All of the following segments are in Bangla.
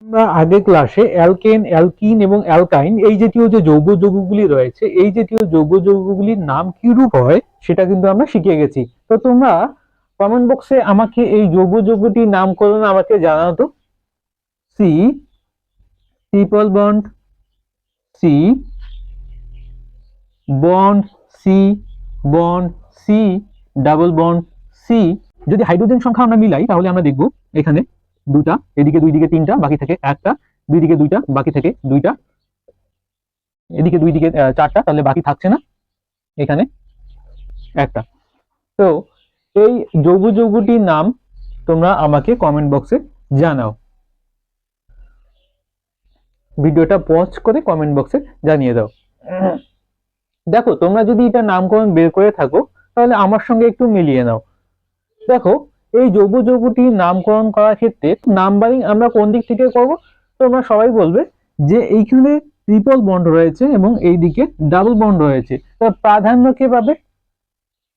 আমরা আগের ক্লাসে অ্যালকেন, অ্যালকিন এবং অ্যালকাইন এই জাতীয় যে যৌগ যৌগগুলি রয়েছে, এই জাতীয় যৌগ যৌগগুলির নাম কি রূপ হয় সেটা কিন্তু আমরা শিখে গেছি। তো তোমরা কমেন্ট বক্সে আমাকে এই যৌগ যৌগটির নামকরণ আমাকে জানাও তো। C triple bond, C bond, C bond, C double bond, C. যদি হাইড্রোজেন সংখ্যা আমরা মিলাই তাহলে আমরা দেখব এখানে দুটা, এদিকে দুই দিকে তিনটা, বাকি থেকে একটা, দুই দিকে দুইটা, বাকি থেকে দুইটা, এদিকে দুই দিকে চারটা, তাহলে বাকি থাকছে না এখানে একটা। তো এই যৌগ যৌগটির নাম তোমরা আমাকে কমেন্ট বক্সে জানাও। ভিডিওটা পজ করে কমেন্ট বক্সে জানিয়ে দাও। দেখো তোমরা যদি এটা নামকরণ বের করে থাকো তাহলে আমার সঙ্গে একটু মিলিয়ে নাও। দেখো এই যৌগ যৌগটির নামকরণ করার ক্ষেত্রে নাম্বারিং আমরা কোন দিক থেকে করব? তোমরা সবাই বলবে যে এইখানে ট্রিপল বন্ড রয়েছে এবং এইদিকে ডাবল বন্ড রয়েছে, তো প্রাধান্য কে পাবে?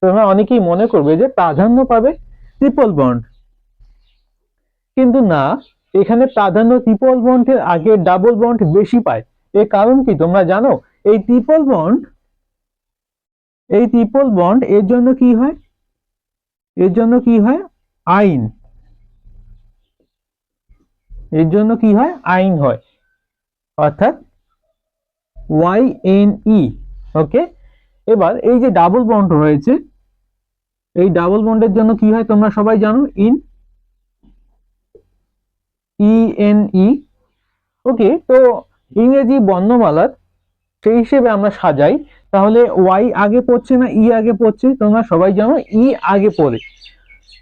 তোমরা অনেকেই মনে করবে যে প্রাধান্য পাবে ট্রিপল বন্ড, কিন্তু না, এখানে প্রাধান্য ট্রিপল বন্ডের আগে ডাবল বন্ড বেশি পায়। এর কারণ কি তোমরা জানো? এই ট্রিপল বন্ড এর জন্য কি হয়? এর জন্য কি হয়? আইন। এর জন্য কি হয়? আইন হয়, অর্থাৎ YNE। ওকে, এবার এই যে ডাবল বন্ড রয়েছে, এই ডাবল বন্ডের জন্য কি হয় তোমরা সবাই জানো? ENE। ওকে, তো ইংরেজি বর্ণমালার সেই হিসেবে আমরা সাজাই, তাহলে Y আগে পড়ছে না E আগে পড়ছে? তোমরা সবাই জানো E আগে পড়ে।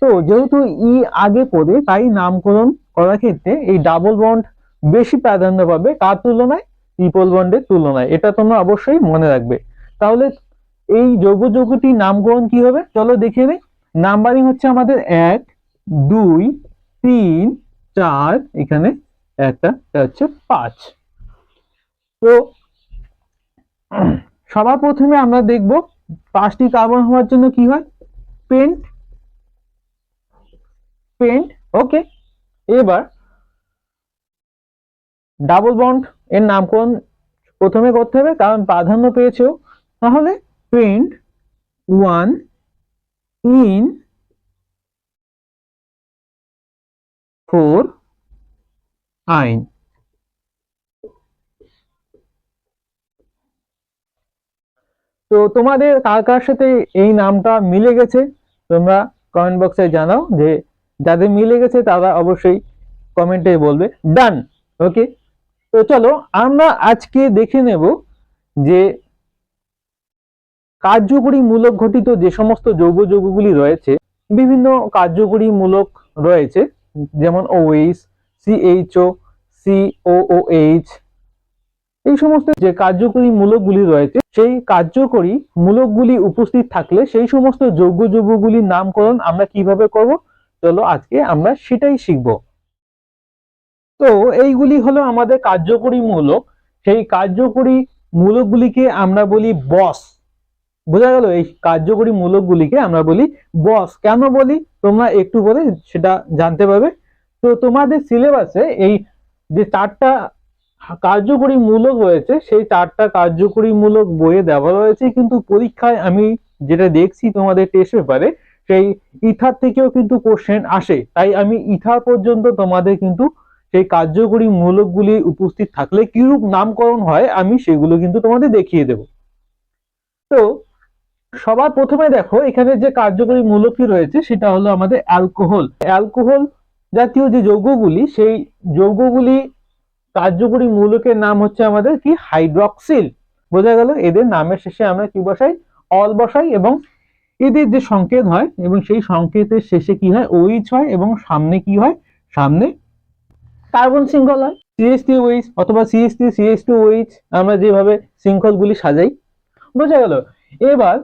তো যেহেতু E আগে পড়ে, তাই নামকরণ করার ক্ষেত্রে এই ডাবল বন্ড বেশি প্রাধান্য পাবে কার তুলনায়? ট্রিপল বন্ডের তুলনায়। এটা তোমরা অবশ্যই মনে রাখবে। তাহলে এই যৌগ যৌগটির নামকরণ কি হবে চলো দেখে নেই। নাম্বারিং হচ্ছে আমাদের 1 2 3 4, এখানে একটা হচ্ছে 5। তো সবার প্রথমে আমরা দেখব 5টি কার্বন হওয়ার জন্য কি হয়? পেন্ট। ওকে, এবার ডাবল বন্ড এর নামকরণ প্রথমে করতে হবে কারণ প্রাধান্য পেয়েছো। তাহলে পেন্ট 1 ইন 4 আইন। তো তোমাদের কার কার সাথে এই নামটা মিলে গেছে তোমরা কমেন্ট বক্সে জানাও। যে যাদের মিলে গেছে তারা অবশ্যই কমেন্টে বলবে ডান। ওকে, তো চলো আমরা আজকে দেখে নেব যে কার্যকরী মূলক ঘটিত যে সমস্ত যৌগ যৌগগুলি রয়েছে, বিভিন্ন কার্যকরী মূলক রয়েছে, যেমন OH, CHO, COOH। এই সমস্ত যে কার্যকরী মূলকগুলি রয়েছে, সেই কার্যকরী মূলকগুলি উপস্থিত থাকলে সেই সমস্ত যৌগ যৌগগুলির নামকরণ আমরা কিভাবে করব চলো আজকে আমরা সেটাই শিখব। তো এইগুলি হলো আমাদের কার্যকরী মূলক। সেই কার্যকরী মূলকগুলিকে আমরা বলি বস। বোঝা গেল? এই কার্যকরী মূলকগুলিকে আমরা বলি বস। কেন বলি তোমরা একটু পরে সেটা জানতে পারবে। তো তোমাদের সিলেবাসে এই যে 4টা কার্যকরী মূলক রয়েছে, সেই 4টা কার্যকরী মূলক বইয়ে দেওয়া রয়েছে, কিন্তু পরীক্ষায় আমি যেটা দেখছি তোমাদের টেস্ট পেপারে, সেই ইথার থেকেও কিন্তু কোশ্চেন আসে। তাই আমি ইথার পর্যন্ত তোমাদের কিন্তু সেই কার্যকরী মূলকগুলি উপস্থিত থাকলে কিরূপ নামকরণ হয় আমি সেগুলো কিন্তু তোমাদের দেখিয়ে দেব। তো সবার প্রথমে দেখো এখানে যে কার্যকরী মূলকটি রয়েছে সেটা হলো আমাদের অ্যালকোহল। অ্যালকোহল জাতীয় যে যৌগগুলি, সেই যৌগগুলি কার্যকরী মূলকের নাম হচ্ছে আমাদের কি? হাইড্রক্সিল। বোঝা গেল? এদের নামের শেষে আমরা কি বসাই? অল বসাই, এবং এদের যে সংকেত হয় এবং সেই সংকেতের শেষে কি হয়? OH হয়, এবং সামনে কি হয়? সামনে কার্বন শৃঙ্খল হয়, CH3OH অথবা CH3CH2OH, আমরা যেভাবে শৃঙ্খলগুলি সাজাই। বোঝা গেল? এবার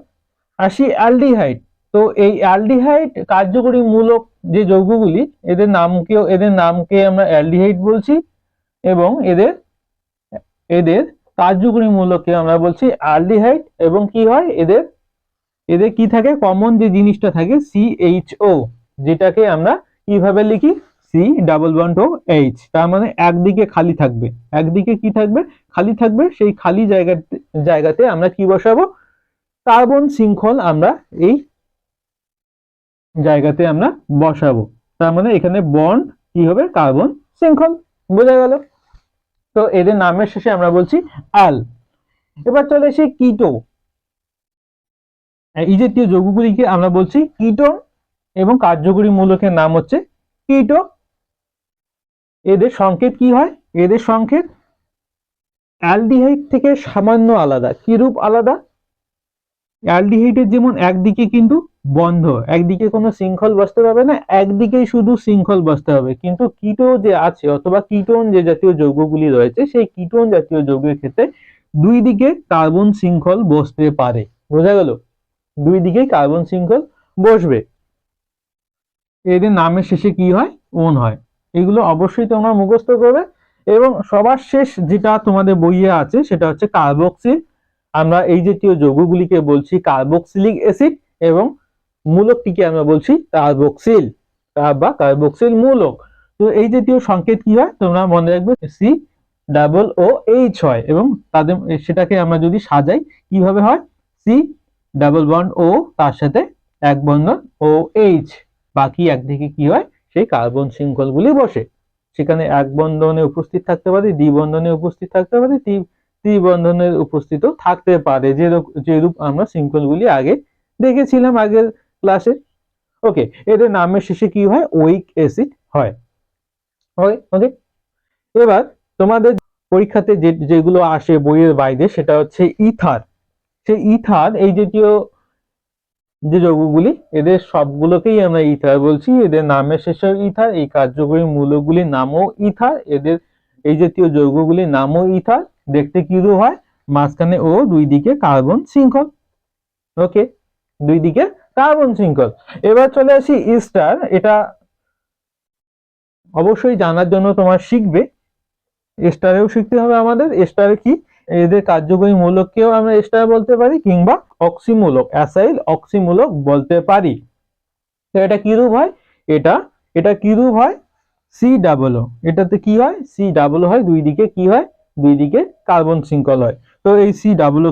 আসি অ্যালডিহাইড। তো এই অ্যালডিহাইড কার্যকরী মূলক যে যৌগগুলি, এদের নামকে আমরা অ্যালডিহাইড বলছি, এবং এদের কার্যকরী মূলককে আমরা বলছি অ্যালডিহাইড। এবং কি হয়? এদের কি থাকে? কমন যে জিনিসটা থাকে CHO, যেটাকে আমরা কিভাবে লিখি? C++O H, তার মানে একদিকে খালি থাকবে, একদিকে কি থাকবে, খালি থাকবে। সেই খালি জায়গাতে আমরা কি বসাবো, কার্বন শৃঙ্খল আমরা এই জায়গাতে আমরা বসাবো। তার মানে এখানে বন্ড কি হবে, কার্বন শৃঙ্খল। বোঝা গেল? তো এদের নামের শেষে আমরা বলছি অ্যাল। এবার চলে এসে কিটো। এই জাতীয় যৌগগুলিকে আমরা বলছি কিটোন এবং কার্যকরী মূলকের নাম হচ্ছে কিটো। এদের সংকেত কি হয়, এদের সংকেত অ্যালডিহাইড থেকে সামান্য আলাদা। কি রূপ আলাদা? অ্যালডিহাইডের যেমন একদিকে কিন্তু বন্ধ, একদিকে কোনো শৃঙ্খল বসতে পারবে না, একদিকেই শুধু শৃঙ্খল বসতে হবে। কিন্তু কিটো যে আছে অথবা কিটোন যে জাতীয় যৌগগুলি রয়েছে, সেই কিটোন জাতীয় যৌগের ক্ষেত্রে দুই দিকে কার্বন শৃঙ্খল বসতে পারে। বোঝা গেল? দুই দিকেই কার্বন শৃঙ্খল বসবে। এদের নামের শেষে কি হয়, ওন হয়। এগুলো অবশ্যই তোমরা মুখস্থ করবে। এবং সবার শেষ যেটা তোমাদের বইয়ে আছে সেটা হচ্ছে কার্বক্সিল। আমরা এই জাতীয় যৌগগুলিকে বলছি কার্বক্সিলিক অ্যাসিড এবং মূলকটিকে আমরা বলছি কার্বক্সিল বা কার্বক্সিল মূলক। তো এই জাতীয় সংকেত কি হয় তোমরা মনে রাখবে, C++OH হয়। এবং তাদের সেটাকে আমরা যদি সাজাই কিভাবে হয়, C++O তার সাথে এক বন্ধন OH, বাকি একদিকে কি হয়, সেই কার্বন শৃঙ্খলগুলি বসে। সেখানে এক বন্ধনে উপস্থিত থাকতে পারে, দ্বি বন্ধনে উপস্থিত থাকতে পারে, ত্রিবন্ধনের উপস্থিত থাকতে পারে, যেরূপ আমরা শৃঙ্খলগুলি আগে দেখেছিলাম আগের ক্লাসে। ওকে, এদের নামের শেষে কি হয়, ওইক অ্যাসিড হয়। ওকে, এবার তোমাদের পরীক্ষাতে যেগুলো আসে বইয়ের বাইরে সেটা হচ্ছে ইথার। সেই ইথার এই জাতীয় যে যৌগগুলি, এদের সবগুলোকেই আমরা ইথার বলছি। এদের নামের শেষে ইথার, এই কার্যকরী মূলকগুলির নামও ইথার, এদের এই জাতীয় যৌগগুলির নামও ইথার। দেখতে কিরূপ হয়, মাঝখানে ও, দুই দিকে কার্বন শৃঙ্খল। ওকে, দুই দিকে কার্বন শৃঙ্খল। এবার চলে আসি ইস্টার। এটা অবশ্যই জানার জন্য তোমার শিখবে, এস্টারেও শিখতে হবে আমাদের। এস্টারে কি, এদের কার্যকরী মূলককেও আমরা এস্টার বলতে পারি কিংবা অক্সিমূলক, অ্যাসাইল অক্সিমূলক বলতে পারি। তো এটা কিরূপ হয়, এটা কিরূপ হয়, C++, এটাতে কি হয়, C++ হয়, দুই দিকে কি হয়, দুই দিকে কার্বন শৃঙ্খল হয়। তো এই C++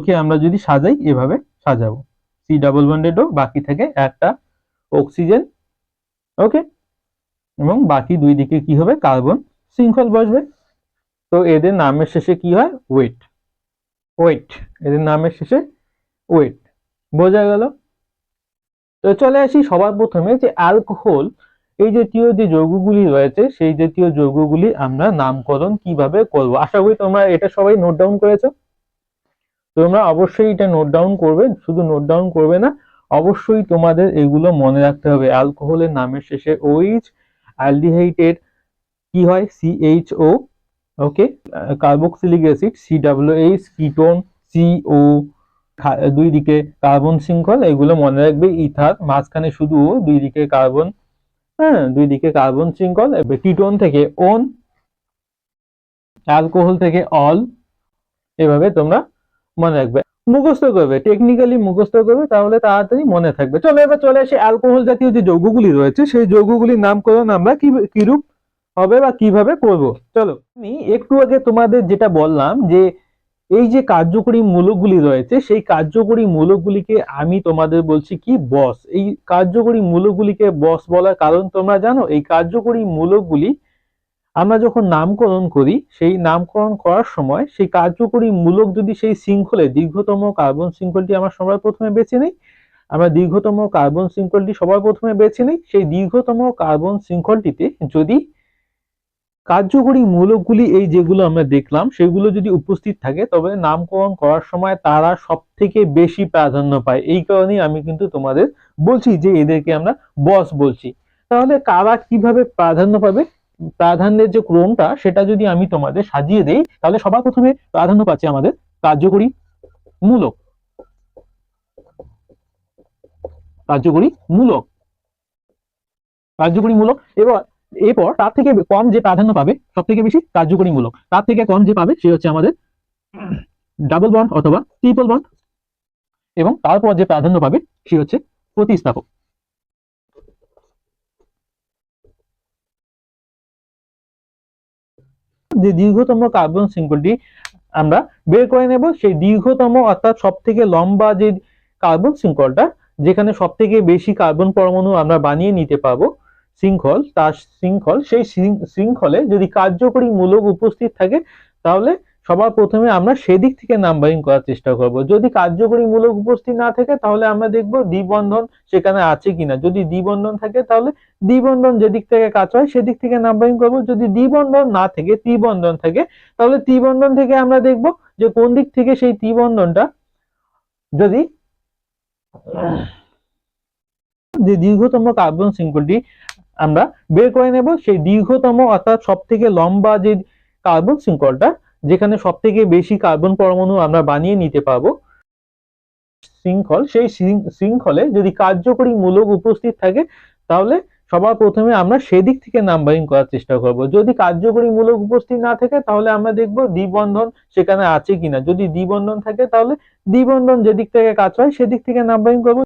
কে আমরা যদি সাজাই এভাবে সাজাবো, C++, বাকি থেকে একটা অক্সিজেন। ওকে, এবং বাকি দুই দিকে কি হবে, কার্বন শৃঙ্খল বসবে। তো এদের নামের শেষে কি হয়, ওয়েট। এদের নামের শেষে ওয়েট। বোঝা গেল? তো চলে আসি সবার প্রথমে যে অ্যালকোহল, এই জাতীয় যে যৌগগুলি রয়েছে সেই জাতীয় যৌগগুলি আমরা নামকরণ কিভাবে করব। আশা করি তোমরা এটা সবাই নোট ডাউন করেছো। তোমরা অবশ্যই এটা নোট ডাউন করবে, শুধু নোট ডাউন করবে না, অবশ্যই তোমাদের এগুলো মনে রাখতে হবে। অ্যালকোহলের নামের শেষে OH, অ্যালডিহাইডের কি হয়, CHO। Okay, carboxylic acid COOH, ketone CO, দুই দিকে কার্বন শৃঙ্খল, এগুলো মনে রাখবে। ইথার, মাঝখানে শুধু ও, দুই দিকে কার্বন, হ্যাঁ, দুই দিকে কার্বন শৃঙ্খল। কিটোন থেকে ওন, অ্যালকোহল থেকে অল, এভাবে তোমরা মনে রাখবে, মুখস্থ করবে, টেকনিক্যালি মুখস্থ করবে, তাহলে তাড়াতাড়ি মনে থাকবে। চলো এবার চলে আসি অ্যালকোহল জাতীয় যে যৌগগুলি রয়েছে সেই যৌগগুলির নামকরণ আমরা কিরূপ হবে বা কিভাবে করব। চলো, আমি একটু আগে তোমাদের যেটা বললাম যে এই যে কার্যকরী মূলকগুলি রয়েছে সেই কার্যকরী মূলকগুলিকে আমি তোমাদের বলছি কি, বস। এই কার্যকরী মূলকগুলিকে বস বলার কারণ তোমরা জানো, এই কার্যকরী মূলকগুলি আমরা যখন নামকরণ করি, সেই নামকরণ করার সময় সেই কার্যকরী মূলক যদি সেই শৃঙ্খলে দীর্ঘতম কার্বন শৃঙ্খলটি আমরা সবার প্রথমে বেছে নিই, আমরা দীর্ঘতম কার্বন শৃঙ্খলটি সবার প্রথমে বেছে নিই, সেই দীর্ঘতম কার্বন শৃঙ্খলটিতে যদি কার্যকরী মূলকগুলি এই যেগুলো আমরা দেখলাম সেগুলো যদি উপস্থিত থাকে, তবে নামকরণ করার সময় তারা সব থেকে বেশি প্রাধান্য পায়। এই কারণেই আমি কিন্তু তোমাদের বলছি যে এদেরকে আমরা বস বলছি। তাহলে কারা কিভাবে প্রাধান্য পাবে, প্রাধান্যের যে ক্রমটা সেটা যদি আমি তোমাদের সাজিয়ে দেই, তাহলে সবার প্রথমে প্রাধান্য পাচ্ছে আমাদের কার্যকরী মূলক। কার্যকরী মূলক, কার্যকরী মূলক। এরপর তার থেকে কম যে প্রাধান্য পাবে, সব থেকে বেশি কার্যকরী মূলক, তার থেকে কম যে পাবে সে হচ্ছে আমাদের ডাবল বন্ড অথবা ট্রিপল বন্ড, এবং তারপর যে প্রাধান্য পাবে সে হচ্ছে প্রতিস্থাপক। যে দীর্ঘতম কার্বন শৃঙ্খলটি আমরা বের করে নেব। সেই দীর্ঘতম অর্থাৎ সব থেকে লম্বা যে কার্বন শৃঙ্খলটা, যেখানে সব থেকে বেশি কার্বন পরমাণু আমরা বানিয়ে নিতে পারবো শৃঙ্খল, তার সেই শৃঙ্খলে যদি কার্যকরী মূলক উপস্থিত থাকে তাহলে সবার প্রথমে আমরা সেদিক থেকে নাম্বারিং করার চেষ্টা করব। যদি কার্যকরী মূলক উপস্থিত না থাকে তাহলে আমরা দেখব দ্বিবন্ধন সেখানে আছে কিনা। যদি দ্বিবন্ধন থাকে তাহলে দ্বিবন্ধন যেদিক থেকে কাজ হয় সেদিক থেকে নাম্বারিং করব। যদি দ্বিবন্ধন না থাকে, ত্রিবন্ধন থাকে, তাহলে ত্রিবন্ধন থেকে আমরা দেখব যে কোন দিক থেকে সেই ত্রিবন্ধনটা, যদি যে দীর্ঘতম কার্বন শৃঙ্খলটি আমরা বের করে নেব। সেই দীর্ঘতম অর্থাৎ সব থেকে লম্বা যে কার্বন শৃঙ্খলটা, যেখানে সব থেকে বেশি কার্বন পরমাণু আমরা বানিয়ে নিতে পারবো শৃঙ্খল, সেই শৃঙ্খলে যদি কার্যকরী মূলক উপস্থিত থাকে তাহলে সবার প্রথমে আমরা সেদিক থেকে নাম্বারিং করার চেষ্টা করব। যদি কার্যকরী মূলক উপস্থিত না থাকে তাহলে আমরা দেখব দ্বিবন্ধন সেখানে আছে কিনা। যদি দ্বিবন্ধন থাকে তাহলে দ্বিবন্ধন যেদিক থেকে কাজ হয় সেদিক থেকে নাম্বারিং করব।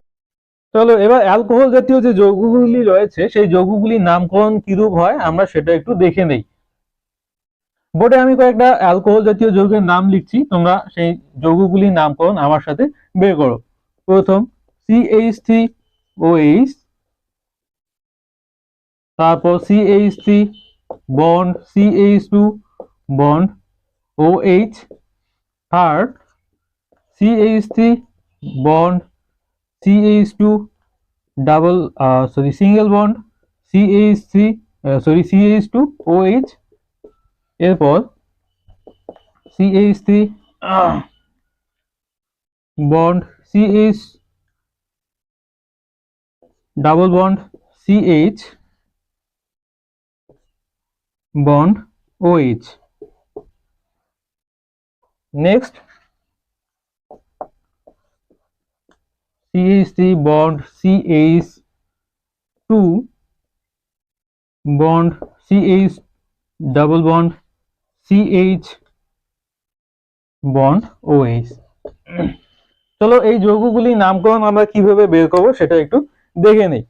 চলো এবার অ্যালকোহল জাতীয় যে যৌগগুলি রয়েছে সেই যৌগগুলির নামকরণ কিরূপ হয় আমরা সেটা একটু দেখে নেই। বোর্ডে আমি কয়েকটা অ্যালকোহল জাতীয় যৌগের নাম লিখছি, তোমরা সেই যৌগগুলির নামকরণ আমার সাথে বের করো। প্রথম CH3OH, তারপর CH3 bond CH2 bond OH, third CH3 bond CH2 single bond CH2OH, এরপর CH3 bond CH double bond CH bond OH। Next CH3 bond CH2 bond CH double bond CH bond OH। চলো এই যৌগগুলির নামকরণ আমরা কিভাবে বের করব সেটা একটু দেখে নেই।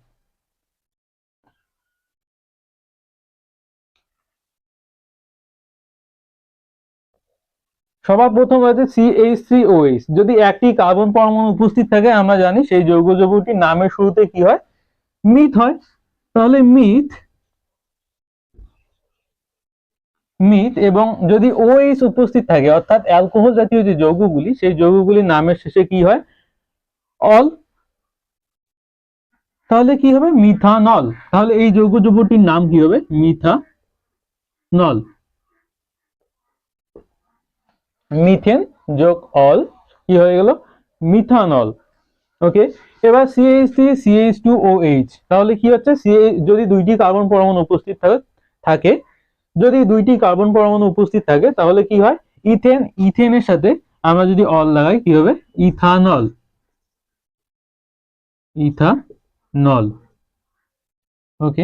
সবার প্রথম আছে CH3OH। যদি একটি কার্বন পরমাণু উপস্থিত থাকে আমরা জানি সেই যৌগটির নামের শুরুতে কি হয়, মিথ হয়। তাহলে মিথ এবং যদি OH উপস্থিত থাকে অর্থাৎ অ্যালকোহল জাতীয় যে যৌগগুলি সেই যৌগগুলির নামের শেষে কি হয়, অল, তাহলে কি হবে মিথানল। তাহলে এই যৌগটির নাম কি হবে, মিথানল। মিথেন যোগ অল কি হয়ে গেল, মিথানল। ওকে, এবার CH3CH2OH, তাহলে কি হচ্ছে, যদি দুইটি কার্বন পরমাণু উপস্থিত থাকে যদি দুইটি কার্বন পরমাণু উপস্থিত থাকে তাহলে কি হয়, ইথেনের সাথে আমরা যদি অল লাগাই কি হবে, ইথানল। ওকে,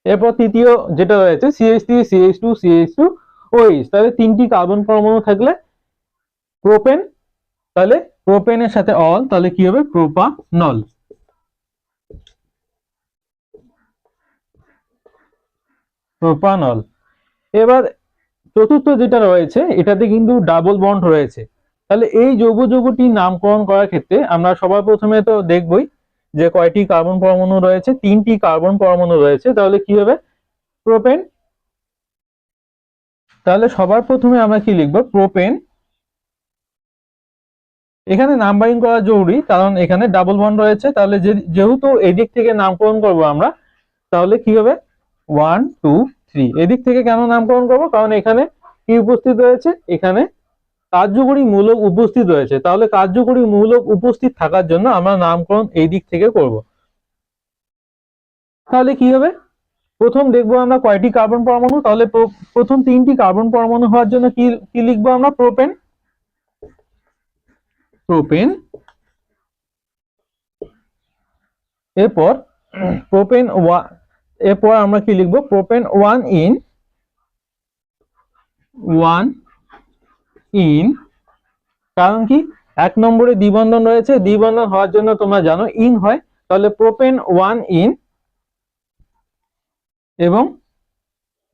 এরপর তৃতীয় যেটা রয়েছে CH3CH2CH2OH, তাহলে তিনটি কার্বন পরমাণু থাকলে প্রোপেন, তাহলে প্রোপেনের সাথে অল, তাহলে কি হবে, প্রোপানল। এবার চতুর্থ যেটা রয়েছে এটাতে কিন্তু ডাবল বন্ড রয়েছে। তাহলে এই যৌগটির নামকরণ করার ক্ষেত্রে আমরা সবার প্রথমে তো দেখবই যে কয়টি কার্বন পরমাণু রয়েছে, তিনটি কার্বন পরমাণু রয়েছে। তাহলে কি হবে, প্রোপেন। তাহলে সবার প্রথমে আমরা কি লিখবো, প্রোপেন। এখানে নাম্বারিং করা জরুরি কারণ এখানে ডাবল বন্ড রয়েছে। তাহলে যেহেতু এদিক থেকে নামকরণ করব আমরা, তাহলে কি হবে 1 2 3। এদিক থেকে কেন নামকরণ করব, কারণ এখানে কি উপস্থিত রয়েছে, এখানে কার্যকরী মূলক উপস্থিত রয়েছে। তাহলে কার্যকরী মূলক উপস্থিত থাকার জন্য আমরা নামকরণ এই দিক থেকে করব। তাহলে কি হবে, প্রথম দেখবো আমরা কয়টি কার্বন পরমাণু। তাহলে প্রথম তিনটি কার্বন পরমাণু হওয়ার জন্য কি লিখবো আমরা, প্রোপেন। এরপর আমরা কি লিখবো, প্রোপেন 1 ইন, কারণ কি এক নম্বরে দ্বিবন্ধন রয়েছে, দ্বিবন্ধন হওয়ার জন্য তোমরা জানো ইন হয়। তাহলে প্রোপেন 1 ইন এবং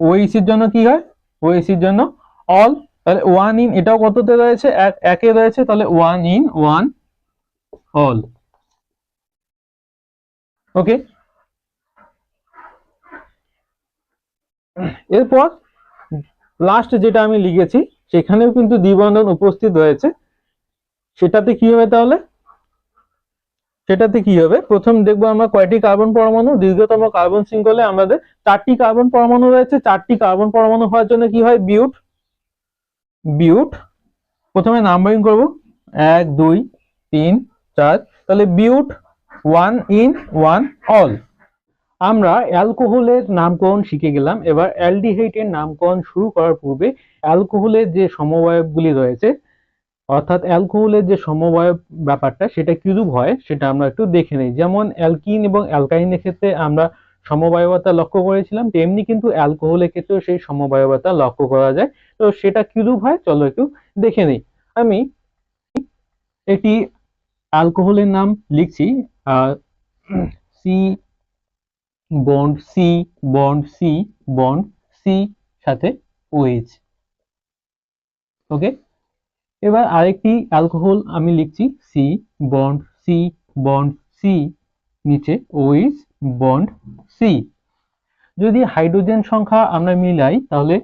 ওএইচ এর জন্য কি হয়, ওএইচ এর জন্য অল, তাহলে ওয়ান ইন এটাও কততে রয়েছে, একে রয়েছে, তাহলে ওয়ান ইন ওয়ান অল। ওকে, এরপর লাস্ট যেটা আমি লিখেছি সেখানেও কিন্তু দ্বিবন্ধন উপস্থিত রয়েছে, সেটাতে কি হবে তাহলে, সেটাতে কি হবে, প্রথম দেখবো আমরা কয়টি কার্বন পরমাণু, দীর্ঘতম কার্বন শৃঙ্খলে আমাদের 4টি কার্বন পরমাণু রয়েছে, 4টি কার্বন পরমাণু হওয়ার জন্য কি হয়, বিউট, বিউট প্রথমে নাম্বারিং করব 1 2 3 4, তাহলে বিউট ওয়ান ইন ওয়ান অল। আমরা অ্যালকোহলের নামকরণ শিখে গেলাম, এবার অ্যালডিহাইডের নামকরণ শুরু করার পূর্বে অ্যালকোহলের যে সমবায়বগুলি রয়েছে, অর্থাৎ অ্যালকোহলের যে সমবায় ব্যাপারটা সেটা কিরূপ হয় সেটা আমরা একটু দেখে নিই। যেমন অ্যালকিন এবং অ্যালকাইনের ক্ষেত্রে আমরা সমবায়বতা লক্ষ্য করেছিলাম, তেমনি কিন্তু অ্যালকোহলের ক্ষেত্রেও সেই সমবায়বতা লক্ষ্য করা যায়। তো সেটা কিরূপ হয় চলো একটু দেখে নিই। আমি একটি অ্যালকোহলের নাম লিখছি, C bond C bond C bond C সাথে ওএইচ। ওকে, এবার আরেকটি অ্যালকোহল আমি লিখছি, C bond C bond C নিচে ওএইচ বন্ড সি। যদি হাইড্রোজেন সংখ্যা আমরা মিলাই তাহলে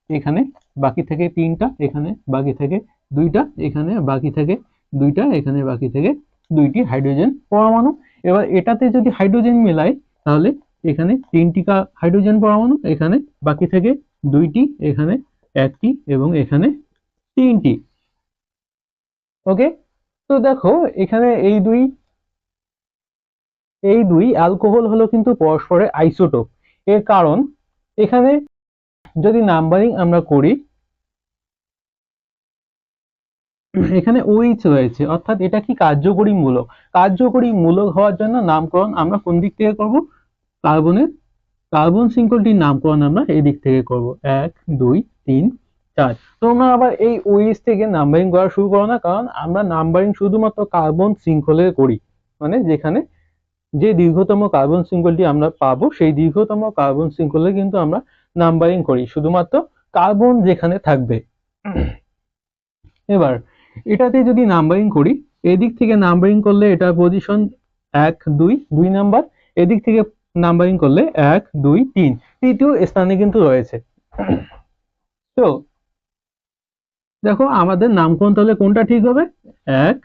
এখানে বাকি থেকে 3টা, এখানে বাকি থেকে 2টা, এখানে বাকি থেকে 2টা, এখানে বাকি থেকে 2টি হাইড্রোজেন পরমাণু। এবার এটাতে যদি হাইড্রোজেন মিলাই তাহলে এখানে 3টি হাইড্রোজেন পরমাণু, এখানে বাকি থেকে 2টি, এখানে 1টি এবং এখানে 3টি। ওকে, তো দেখো এখানে এই দুই অ্যালকোহল হলো কিন্তু পরস্পরের আইসোটোপ। এর কারণ এখানে যদি নাম্বারিং আমরা করি, এখানে ওইচ রয়েছে, অর্থাৎ এটা কি কার্যকরী মূলক। কার্যকরী মূলক হওয়ার জন্য নামকরণ আমরা কোন দিক থেকে করব, কার্বন শৃঙ্খলটির নামকরণ আমরা এই দিক থেকে করব, 1 2 3 4। তোমরা আবার এই ওইচ থেকে নাম্বারিং করা শুরু করো না, কারণ আমরা নাম্বারিং শুধুমাত্র কার্বন শৃঙ্খলে করি, মানে যেখানে যে দীর্ঘতম কার্বন শৃঙ্খলটি আমরা পাবো সেই দীর্ঘতম কার্বন শৃঙ্খলে কিন্তু আমরা নাম্বারিং করি, শুধুমাত্র কার্বন যেখানে থাকবে। এবার এটাতে যদি নাম্বারিং করি, এদিক থেকে নাম্বারিং করলে এটা পজিশন 1 2 2 নাম্বার, এদিক থেকে নাম্বারিং করলে 1 2 3 তৃতীয় স্থানে কিন্তু রয়েছে। তো দেখো আমাদের নামকরণ তাহলে কোনটা ঠিক হবে, 1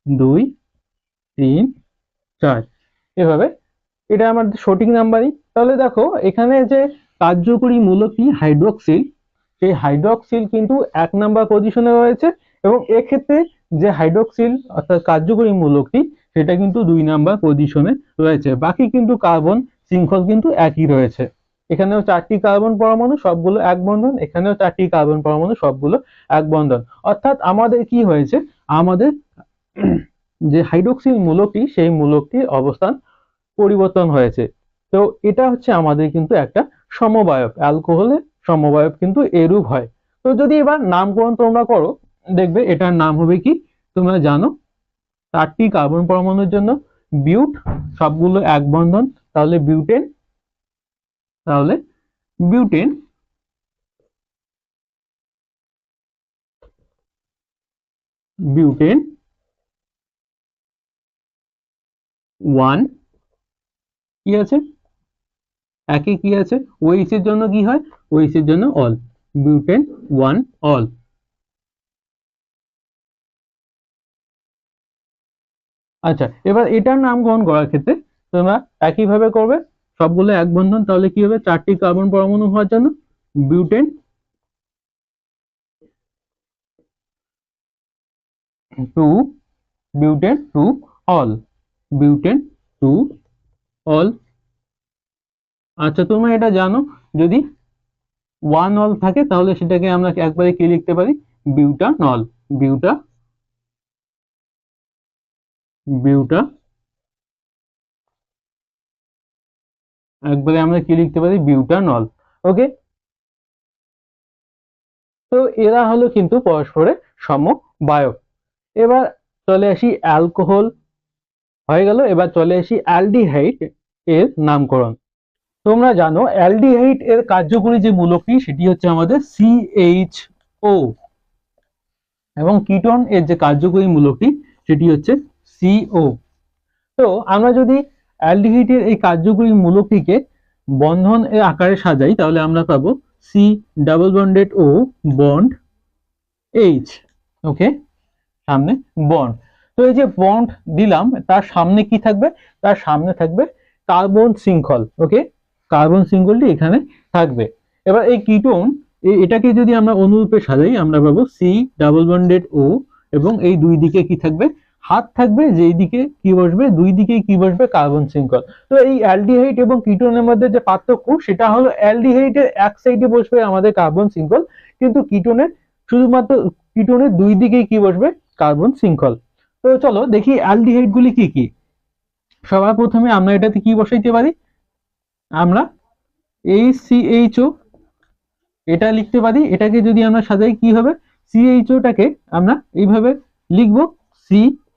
2 3 4, এভাবে এটা আমাদের সঠিক নাম্বারই। তাহলে দেখো এখানে যে কার্যকরী মূলকটি হাইড্রোক্সিল, সেই হাইড্রোক্সিল কিন্তু 1 নাম্বার পজিশনে রয়েছে, এবং এক্ষেত্রে যে হাইড্রোক্সিল অর্থাৎ কার্যকরী মূলকটি সেটা কিন্তু 2 নাম্বার পজিশনে রয়েছে। বাকি কিন্তু কার্বন শৃঙ্খল কিন্তু একই রয়েছে, এখানেও 4টি কার্বন পরমাণু সবগুলো এক বন্ধন, এখানেও 4টি কার্বন পরমাণু সবগুলো এক বন্ধন। অর্থাৎ আমাদের কি হয়েছে, আমাদের যে হাইড্রোক্সিল মূলকটি সেই মূলকটির অবস্থান পরিবর্তন হয়েছে। তো এটা হচ্ছে আমাদের কিন্তু একটা সমবায়ক, অ্যালকোহলের সমবায়ক কিন্তু এরূপ হয়। তো যদি এবার নামকরণ তোমরা করো, দেখবে এটার নাম হবে কি, তোমরা জানো 4টি কার্বন পরমাণুর জন্য বিউট, সবগুলো এক বন্ধন, তাহলে বিউটেন, তাহলে বিউটেন, বিউটেন 1 কি আছে, একে কি আছে, ওএইচ এর জন্য কি হয়, ওএইচ এর জন্য অল, বিউটেন 1 অল। আচ্ছা, এবার এটার নামকরণ করার ক্ষেত্রে তোমরা একইভাবে করবে, সবগুলো এক বন্ধন, তাহলে কি হবে, 4টি কার্বন পরমাণু হওয়ার জন্য butane 2, butane 2 all, butane 2 all. আচ্ছা, তোমরা এটা জানো যদি 1 অল থাকে তাহলে সেটাকে আমরা একবারে কি লিখতে পারি, বিউটানল, বিউটা বিউটা একবারে আমরা কি লিখতে পারি, বিউটানল। ওকে, তো এরা হলো কিন্তু পরস্পরের সমবায়ক। এবার চলে আসি অ্যালকোহল হয়ে গেল, এবার চলে আসি অ্যালডিহাইড এর নামকরণ। তোমরা জানো অ্যালডিহাইড এর কার্যকরী যে মূলকটি সেটি হচ্ছে আমাদের CHO, এবং কিটোন এর যে কার্যকরী মূলকটি সেটি হচ্ছে CO। তো আমরা যদি অ্যালডিহাইডের এই কার্যকরী মূলকটিকে বন্ধন এর আকারে সাজাই তাহলে আমরা পাবো C double bonded O bond H। ওকে, সামনে বন্ড। তো এই যে বন্ড দিলাম তার সামনে কি থাকবে, তার সামনে থাকবে কার্বন শৃঙ্খল। ওকে, কার্বন শৃঙ্খলটি এখানে থাকবে। এবার এই কিটোন এটাকে যদি আমরা অনুরূপে সাজাই আমরা পাবো C ডাবল বন্ডেড O, এবং এই দুই দিকে কি থাকবে, হাত থাকবে, যেই দিকে কি বসবে, দুই দিকে কি বসবে, কার্বন শৃঙ্খল। তো এই অ্যালডিহাইড এবং কিটোনের মধ্যে যে পার্থক্য সেটা হলো অ্যালডিহাইডের এক সাইডে বসবে আমাদের কার্বন শৃঙ্খল, কিন্তু কিটোনের শুধুমাত্র কিটোনের দুই দিকেই কি বসবে, কার্বন শৃঙ্খল। তো চলো দেখি অ্যালডিহাইড গুলি কি কি। সবার প্রথমে আমরা এটাতে কি বসাইতে পারি, আমরা HCHO এটা লিখতে পারি। এটাকে যদি আমরা সাজাই কি হবে, CHO টাকে আমরা এইভাবে লিখবো, C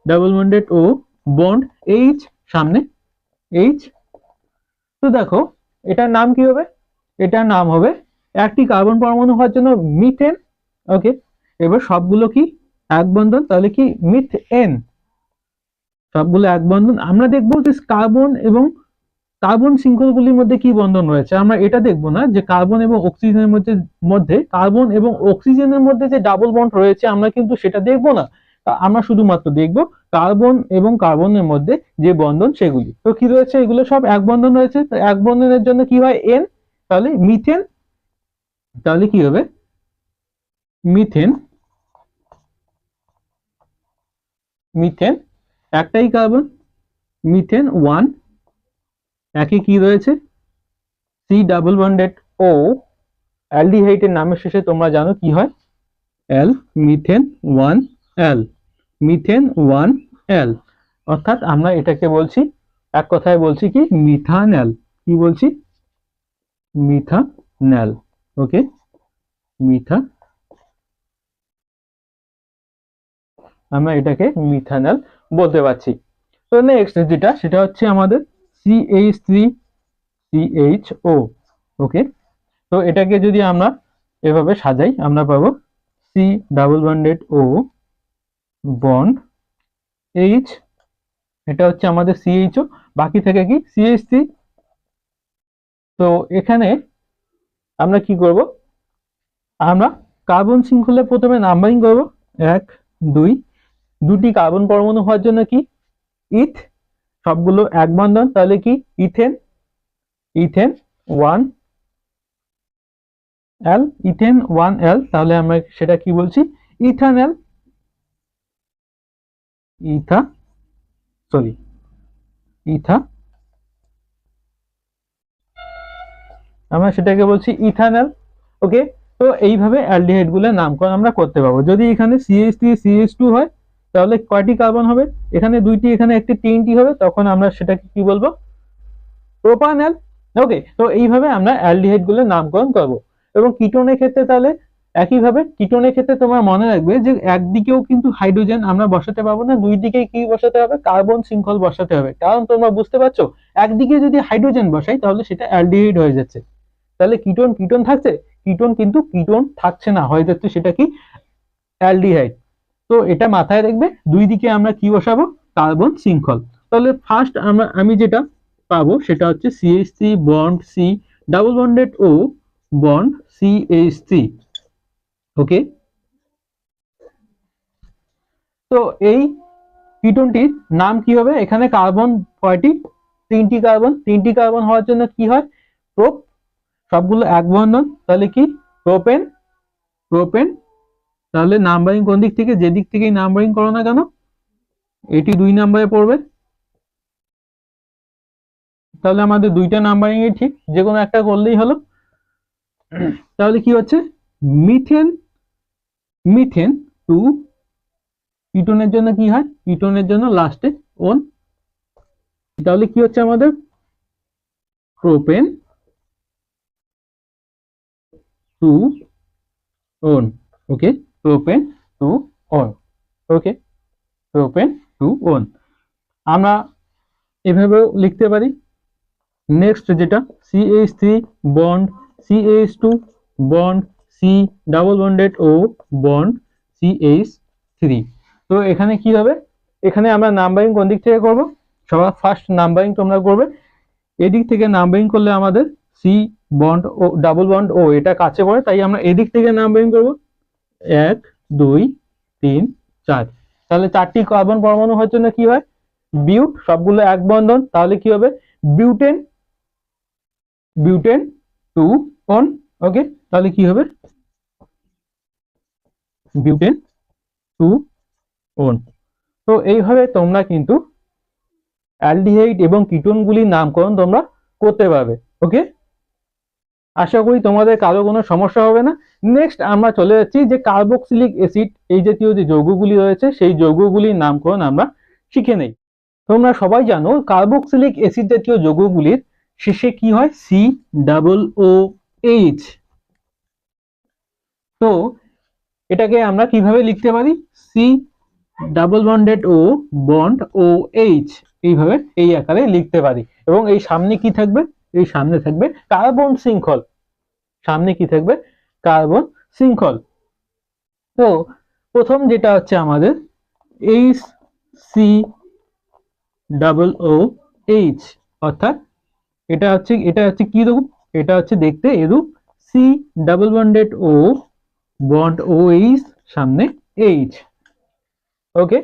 double bonded O bond H, সামনে H। তো দেখো এটার নাম কি হবে, এটার নাম হবে একটি কার্বন পরমাণু হওয়ার জন্য মিথেন। ওকে, এবার সবগুলো কি এক বন্ধন, তাহলে কি মিথেন, সবগুলো এক বন্ধন। আমরা দেখবো যে কার্বন এবং কার্বন শৃঙ্খলগুলির মধ্যে কি বন্ধন রয়েছে, আমরা এটা দেখবো না যে কার্বন এবং অক্সিজেনের মধ্যে কার্বন এবং অক্সিজেনের মধ্যে যে ডাবল বন্ড রয়েছে আমরা কিন্তু সেটা দেখবো না। আমরা শুধুমাত্র দেখবো কার্বন এবং কার্বনের মধ্যে যে বন্ধন সেগুলি। তো কি রয়েছে, এগুলো সব এক বন্ধন রয়েছে। তো এক বন্ধনের জন্য কি হয়, N, তাহলে মিথেন, তাহলে কি হবে মিথেন, মিথেন একটাই কার্বন, মিথেন 1, একই কি রয়েছে C ডাবল বন্ডেড O, অ্যালডিহাইডের নামের শেষে তোমরা জানো কি হয়, L, methane 1L, methane 1L, অর্থাৎ আমরা এটাকে বলছি, এক কথায় বলছি কি মিথানল, কি বলছি মিথানল। ওকে, মিথা, আমরা এটাকে মিথানল বলতে পারছি। তো নেক্সট যেটা সেটা হচ্ছে আমাদের CH3CHO। ওকে, তো এটাকে যদি আমরা এভাবে সাজাই আমরা পাবো C double bonded O bond H, এটা হচ্ছে আমাদের CHO, বাকি থেকে কি CH3। তো এখানে আমরা কি করব, আমরা কার্বন শৃঙ্খলে প্রথমে নাম্বারিং করব, 1 2, দুটি কার্বন পরমাণু হওয়ার জন্য কি ইথ, সবগুলো এক বন্ধন, তাহলে কি ethane, ethane 1L, ethane 1L, তাহলে আমরা সেটা কি বলছি ইথানল, ইথা, আমরা সেটাকে বলছি ইথানল। ওকে, তো এইভাবে অ্যালডিহাইড গুলোর নামকরণ আমরা করতে পারবো। যদি এখানে CH3 CH2 হয় তাহলে কয়টি কার্বন হবে, এখানে দুইটি, এখানে একটি, তিনটি হবে, তখন আমরা সেটাকে কি বলবো, প্রোপানল। ওকে, তো এইভাবে আমরা অ্যালডিহাইড গুলোর নামকরণ করব। এবং কিটোনের ক্ষেত্রে তাহলে একইভাবে, কিটোনের ক্ষেত্রে তোমরা মনে রাখবে যে একদিকেও কিন্তু হাইড্রোজেন আমরা বসাতে পারবো না, দুই দিকেই কি বসাতে হবে, কার্বন শৃঙ্খল বসাতে হবে। কারণ তোমরা বুঝতে পারছো একদিকে যদি হাইড্রোজেন বসাই তাহলে সেটা অ্যালডিহাইড হয়ে যাচ্ছে, তাহলে কিটোন কিটোন থাকছে, কিটোন কিন্তু কিটোন থাকছে না, হয়ে যাচ্ছে সেটা কি অ্যালডিহাইড। তো এটা মাথায় রাখবে, দুই দিকে আমরা কি বসাবো, কার্বন শৃঙ্খল। তাহলে ফার্স্ট আমি যেটা পাবো সেটা হচ্ছে CH3 bond C double bonded O bond CH3। ওকে, তো এই কিটোনটির নাম কি হবে, এখানে কার্বন কয়টি, তিনটি কার্বন, তিনটি কার্বন হওয়ার জন্য কি হয় প্রোপ, সবগুলো এক বন্ধন, তাহলে কি প্রোপেন, প্রোপেন, তাহলে নাম্বারিং কোন দিক থেকে, যে দিক থেকেই নাম্বারিং করো না কেন এটি 2 নম্বরে পড়বে, তাহলে আমাদের দুইটা নাম্বারিং এ ঠিক যে কোনো একটা করলেই হলো। তাহলে কি হচ্ছে মিথেন, মিথেন 2, কিটোনের জন্য কি হয়, কিটোনের জন্য লাস্টে ওন, তাহলে কি হচ্ছে আমাদের propan 2 one. Okay, propan 2 one. Okay, propan 2 one আমরা এভাবেও লিখতে পারি। নেক্সট যেটা CH3 bond CH2 bond C double bonded O bond CH3। তো এখানে কি হবে, এখানে আমরা নাম্বারিং কোন দিক থেকে করব, সবার ফার্স্ট নাম্বারিং তোমরা করবে এদিক থেকে নাম্বারিং করলে আমাদের C bond O double bond ও এটা কাছে পড়ে, তাই আমরা এদিক থেকে নাম্বারিং করব 1 2 3 4। তাহলে 4টি কার্বন পরমাণু হওয়ার জন্য কি হয়, বিউট সবগুলো এক বন্ধন, তাহলে কি হবে বিউটেন বিউটেন 2 অন। ওকে, তাহলে কি হবে বিউটেন 2 অন। তো এইভাবে তোমরা কিন্তু অ্যালডিহাইড এবং কিটোনগুলির নামকরণ তোমরা করতে পারবে। ওকে, আশা করি তোমাদের কারো কোনো সমস্যা হবে না। নেক্সট আমরা চলে যাচ্ছি যে কার্বক্সিলিক অ্যাসিড এই জাতীয় যে যৌগগুলি রয়েছে সেই যৌগগুলির নামকরণ আমরা শিখে নেই। তোমরা সবাই জানো কার্বক্সিলিক অ্যাসিড জাতীয় যৌগগুলির শেষে কি হয়, সি ডাবল ও এইচ। তো এটাকে আমরা কিভাবে লিখতে পারি, C double bonded O bond O H, এইভাবে এই আকারে লিখতে পারি। এবং এই সামনে কি থাকবে, এই সামনে থাকবে কার্বন শৃঙ্খল, সামনে কি থাকবে কার্বন শৃঙ্খল। তো প্রথম যেটা হচ্ছে আমাদের H C double O H, অর্থাৎ এটা হচ্ছে কি রূপ, এটা হচ্ছে দেখতে এরূপ, C double bonded O bond O H সামনে এইচ। ওকে,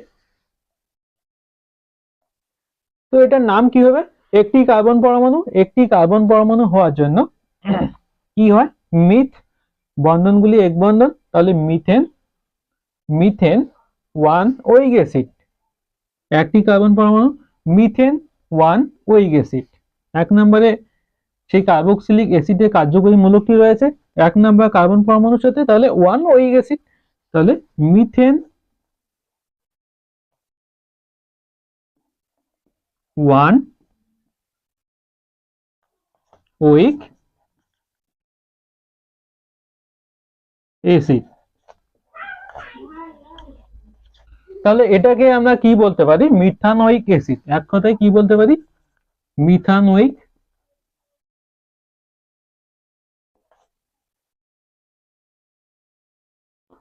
তো এটার নাম কি হবে, একটি কার্বন পরমাণু হওয়ার জন্য কি হয়, মিথ বন্ধনগুলি এক বন্ধন, তাহলে মিথেন 1 ওয়িক অ্যাসিড, একটি কার্বন পরমাণু মিথেন 1 ওয়িক অ্যাসিড। এক নম্বরে সেই কার্বক্সিলিক অ্যাসিডের কার্যকরী মূলকটি রয়েছে 1 নম্বর কার্বন পরমাণুর সাথে, তাহলে 1 ওয়িক অ্যাসিড, তাহলে মিথেন 1 ওয়িক অ্যাসিড। তাহলে এটাকে আমরা কি বলতে পারি, মিথানোয়িক অ্যাসিড। এক কথায় কি বলতে পারি, methanoic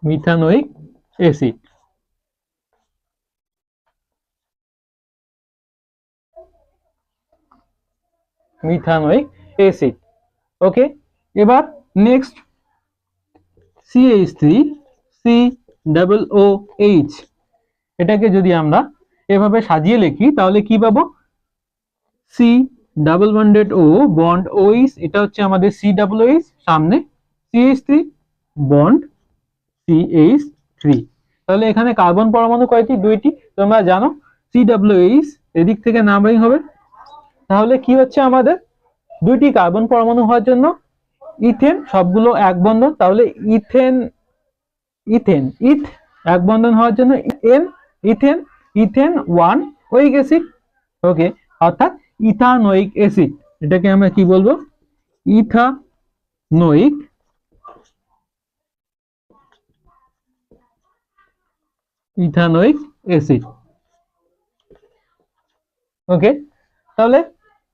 methanoic acid. Methanoic acid. Okay, এবার next CH3 C double O H, এটাকে যদি আমরা এভাবে সাজিয়ে লিখি তাহলে কি পাবো, C double bonded O bond OH, এটা হচ্ছে আমাদের সি ডাবল এইচ, সামনে CH3 বন্ড CH3। তাহলে এখানে কার্বন পরমাণু কয়টি, দুইটি, তোমরা জানো COH এদিক থেকে নাম্বারিং হবে, তাহলে কি হচ্ছে আমাদের দুইটি কার্বন পরমাণু হওয়ার জন্য ইথেন সবগুলো এক বন্ধন, তাহলে ইথেন ইথ এক বন্ধন হওয়ার জন্য ইথেন 1 ওয়িক অ্যাসিড। ওকে, অর্থাৎ ইথানোয়িক অ্যাসিড, এটাকে আমরা কি বলবো, ইথানোয়িক অ্যাসিড। ওকে, তাহলে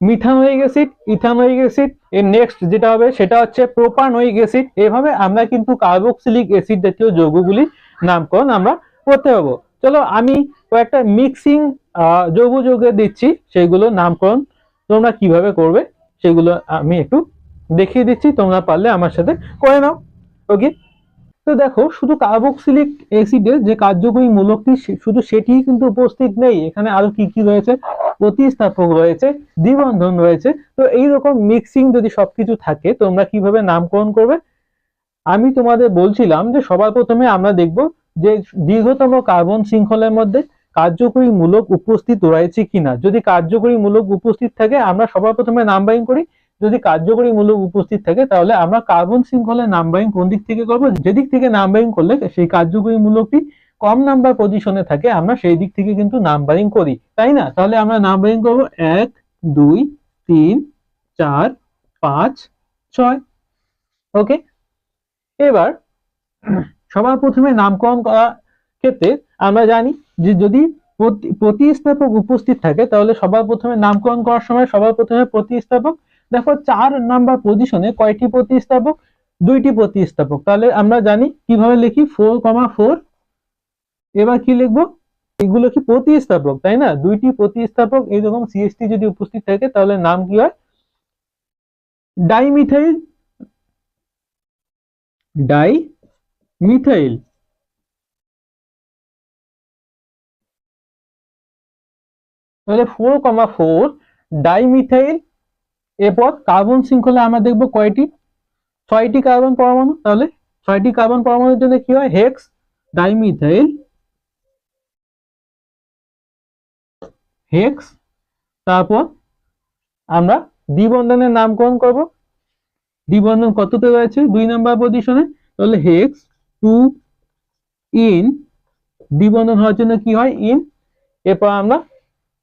মিথানোয়িক অ্যাসিড, ইথানোয়িক অ্যাসিড, এর নেক্সট যেটা হবে সেটা হচ্ছে প্রোপানোয়িক অ্যাসিড। এভাবে আমরা কিন্তু কার্বক্সিলিক অ্যাসিড জাতীয় যৌগগুলির নামকরণ আমরা করতে পারবো। চলো আমি কয়েকটা মিক্সিং যৌগে দিচ্ছি, সেইগুলোর নামকরণ তোমরা কিভাবে করবে সেগুলো আমি একটু দেখিয়ে দিচ্ছি, তোমরা পারলে আমার সাথে করে নাও। ওকে, তো দেখো শুধু কার্বক্সিলিক অ্যাসিডের যে কার্যকরী মূলকটি শুধু সেটি কিন্তু উপস্থিত নেই, এখানে আরো কি কি রয়েছে, প্রতিস্থাপক রয়েছে, দ্বিবন্ধন রয়েছে। তো এইরকম মিক্সিং যদি সবকিছু থাকে তোমরা কিভাবে নামকরণ করবে, আমি তোমাদের বলছিলাম যে সবার প্রথমে আমরা দেখব যে দীর্ঘতম কার্বন শৃঙ্খলের মধ্যে কার্যকরী মূলক উপস্থিত রয়েছে কিনা। যদি কার্যকরী মূলক উপস্থিত থাকে আমরা সবার প্রথমে নাম্বারিং করি, যদি কার্যকরী মূলক উপস্থিত থাকে তাহলে আমরা কার্বন শৃঙ্খলের নাম্বারিং কোন দিক থেকে করব, যেদিক থেকে নাম্বারিং করলে সেই কার্যকরী মূলকটি কম নাম্বার পজিশনে থাকে আমরা সেই দিক থেকে কিন্তু নাম্বারিং করি, তাই না। তাহলে আমরা নাম্বারিং করব 1 2 3 4 5 6। ওকে, এবার সবার প্রথমে নামকরণ করার ক্ষেত্রে আমরা জানি যে যদি প্রতিস্থাপক উপস্থিত থাকে তাহলে সবার প্রথমে নামকরণ করার সময় সবার প্রথমে প্রতিস্থাপক। দেখো 4 নাম্বার পজিশনে কয়টি প্রতিস্থাপক? 2টি প্রতিস্থাপক। তাহলে আমরা জানি কিভাবে লিখি, 4,4। এবার কি লিখবো? এগুলো কি প্রতিস্থাপক, তাই না? 2টি প্রতিস্থাপক এইরকম সিএসটি যদি উপস্থিত থাকে তাহলে নাম কি হয়? ডাইমিথাইল। ডাইমিথাইল। তাহলে 4,4 ডাইমিথাইল। এরপর কার্বন শৃঙ্খলা আমরা দেখবো কয়টি? 6টি কার্বন পরমাণু। তাহলে 6টি কার্বন পরমাণুর জন্য কি হয়? Hex dimethyl hex. তারপর আমরা দ্বিবন্ধনের নামকরণ করব। দ্বিবন্ধন কততে রয়েছে? 2 নাম্বার পজিশনে। তাহলে হেক্স 2 ইন, দ্বিবন্ধন হওয়ার জন্য কি হয়? ইন। এরপর আমরা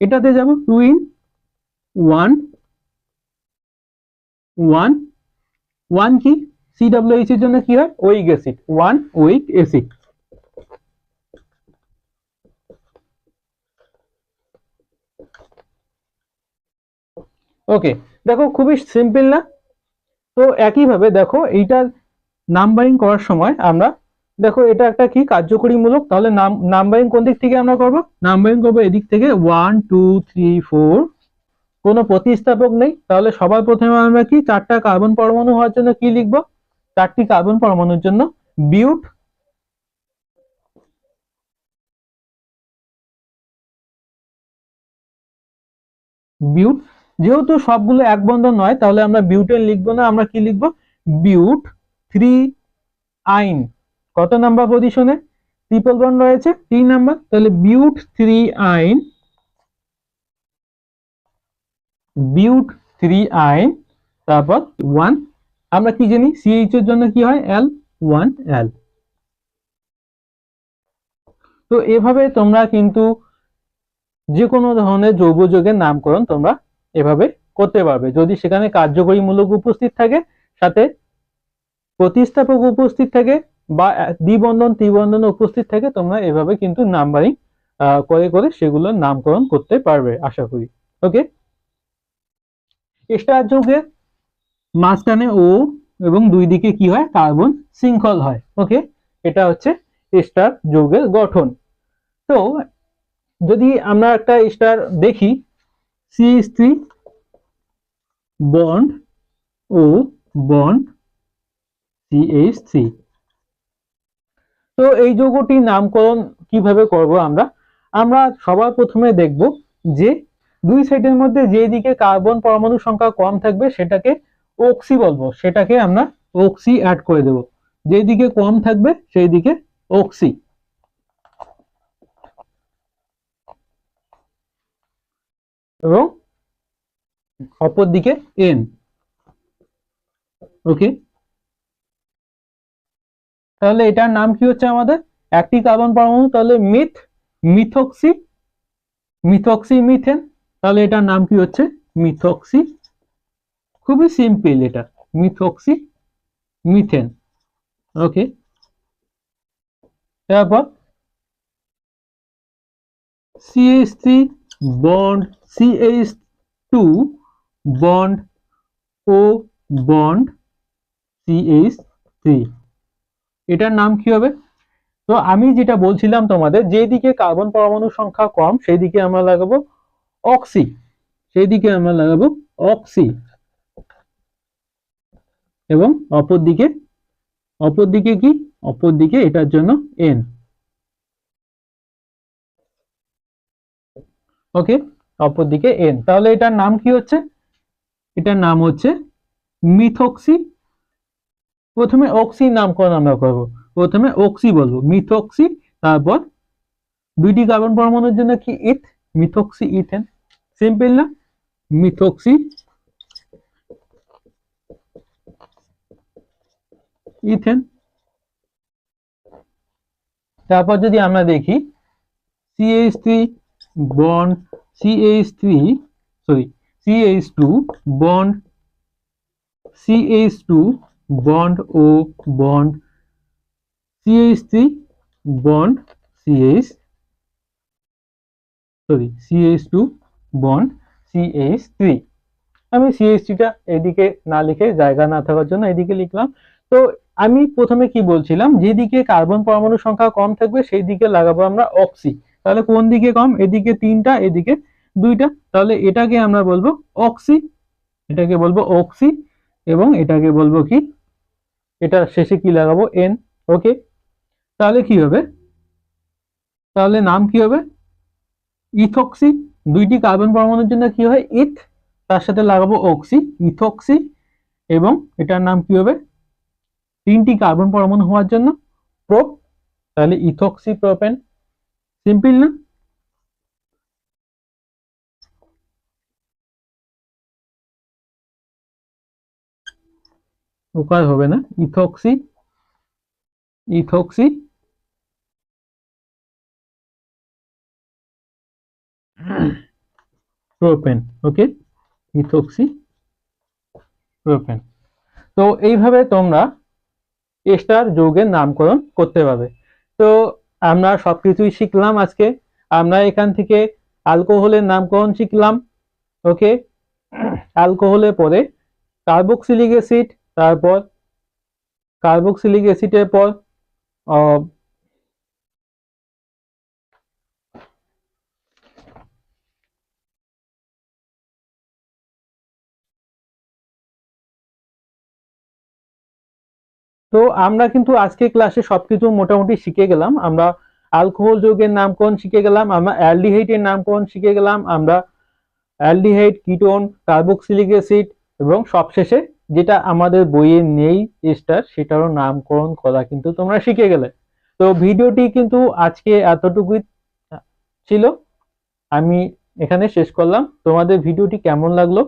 এটাতে যাব 2 ইন 1 1 1 কি? COH এর জন্য কি হয়? ওইক অ্যাসিড, 1 ওইক অ্যাসিড। ওকে, দেখো খুবই সিম্পল না? তো একইভাবে দেখো এইটার নাম্বারিং করার সময় আমরা দেখো এটা একটা কি কার্যকরীমূলক, তাহলে নাম্বারিং কোন দিক থেকে আমরা করব? নাম্বারিং করবো এদিক থেকে 1 2 3 4। কোনো প্রতিস্থাপক নেই, তাহলে সবার প্রথমে আমরা কি 4টা কার্বন পরমাণু হওয়ার জন্য কি লিখবো? 4টি কার্বন পরমাণুর জন্য বিউট বিউট। যেহেতু সবগুলো এক বন্ধন নয় তাহলে আমরা বিউটেন লিখবো না, আমরা কি লিখবো? বিউট 3 আইন। কত নাম্বার পজিশনে? ট্রিপল বন্ড রয়েছে 3 নাম্বার। তাহলে বিউট 3 আইন, বিউট 3 আইন। তারপর 1। আমরা কি জানি সিএইচ এর জন্য কি হয়? এল 1 এল। তো এভাবে তোমরা কিন্তু যে কোনো ধরনের যৌগ যৌগের নামকরণ তোমরা এভাবে করতে পারবে যদি সেখানে কার্যকরী মূলক উপস্থিত থাকে, সাথে প্রতিস্থাপক উপস্থিত থাকে বা দ্বিবন্ধন ত্রিবন্ধন উপস্থিত থাকে। তোমরা এভাবে কিন্তু নাম্বারিং করে করে সেগুলোর নামকরণ করতে পারবে আশা করি। ওকে, স্টার যৌগের মাঝখানে ও এবং দুই দিকে কি হয়? কার্বন শৃঙ্খল হয়। ওকে, এটা হচ্ছে স্টার যৌগের গঠন। তো যদি আমরা একটা স্টার দেখি, CH3 bond O bond CH3। তো এই যৌগটির নামকরণ কিভাবে করব আমরা? আমরা সবার প্রথমে দেখব যে দুই সাইডের মধ্যে যে দিকে কার্বন পরমাণু সংখ্যা কম থাকবে সেটাকে অক্সি বলবো, সেটাকে আমরা অক্সি অ্যাড করে দেব। যেদিকে কম থাকবে সেই দিকে অক্সি, এবং অপর দিকে এন। ওকে, তাহলে এটার নাম কি হচ্ছে আমাদের? একটি কার্বন পরমাণু, তাহলে মিথক্সি মিথক্সি মিথেন। তাহলে এটার নাম কি হচ্ছে? মিথক্সি। খুবই সিম্পল এটা, মিথক্সি মিথেন। ওকে, তারপর CH3 bond CH2 bond O bond CH3। এটার নাম কি হবে? তো আমি যেটা বলছিলাম তোমাদের, যেদিকে কার্বন পরমাণু সংখ্যা কম সেই দিকে আমরা লাগাবো অক্সি, সেই দিকে আমরা লাগাবো অক্সি, এবং অপর দিকে কি? অপর দিকে এটার জন্য এন। ওকে, অপর দিকে এন। তাহলে এটার নাম কি হচ্ছে? এটার নাম হচ্ছে মিথক্সি। প্রথমে অক্সি নামকরণ আমরা করব, প্রথমে অক্সি বলবো, মিথক্সি। তারপর দুইটি কার্বন পরমাণুর জন্য কি? ইথ, মিথক্সি ইথেন। সিম্পল না? Methoxy ethane. তারপর যদি আমরা দেখি CH3 bond CH3 sorry CH2 bond CH2 bond O bond CH3 bond sorry CH2 bond CH3। আমি CH3টা এদিকে না লিখে জায়গা না থাকার জন্য এদিকে লিখলাম। তো আমি প্রথমে কি বলছিলাম, যেদিকে কার্বন পরমাণু সংখ্যা কম থাকবে সেই দিকে লাগাবো আমরা অক্সি। তাহলে কোন দিকে কম? এদিকে 3টা, এদিকে 2টা, তাহলে এটাকে আমরা বলবো অক্সি, এটাকে বলবো অক্সি, এবং এটাকে বলবো কি, এটা শেষে কি লাগাবো? N। ওকে, তাহলে কি হবে? তাহলে নাম কি হবে? ইথক্সি। দুইটি কার্বন পরমাণুর জন্য কি হয়? ইথ, তার সাথে লাগাবো অক্সি, ইথক্সি, এবং এটার নাম কি হবে? 3টি কার্বন পরমাণু হওয়ার জন্য প্রোপ, তাহলে ইথক্সি প্রোপেন। সিম্পল না? উকার হবে না, ইথক্সি, ইথক্সি প্রোপেন। ওকে, ইথক্সি প্রোপেন। তো এইভাবে তোমরা এস্টার যৌগের নামকরণ করতে পারবে। তো আমরা সবকিছুই শিখলাম আজকে। আমরা এখান থেকে অ্যালকোহলের নামকরণ শিখলাম। ওকে, অ্যালকোহলের পরে কার্বক্সিলিক অ্যাসিড, তারপর কার্বক্সিলিক অ্যাসিডের পর তো আমরা কিন্তু আজকে ক্লাসে সবকিছু মোটামুটি শিখে গেলাম। আমরা অ্যালকোহল যৌগের নামকরণ শিখে গেলাম, আমরা অ্যালডিহাইডের নামকরণ শিখে গেলাম, আমরা অ্যালডিহাইড, কিটোন, কার্বক্সিলিক অ্যাসিড, এবং সবশেষে যেটা আমাদের বইয়ে নেই এস্টার, সেটারও নামকরণ করা কিন্তু তোমরা শিখে গেলে। তো ভিডিওটি কিন্তু আজকে এতটুকুই ছিল, আমি এখানে শেষ করলাম। তোমাদের ভিডিওটি কেমন লাগলো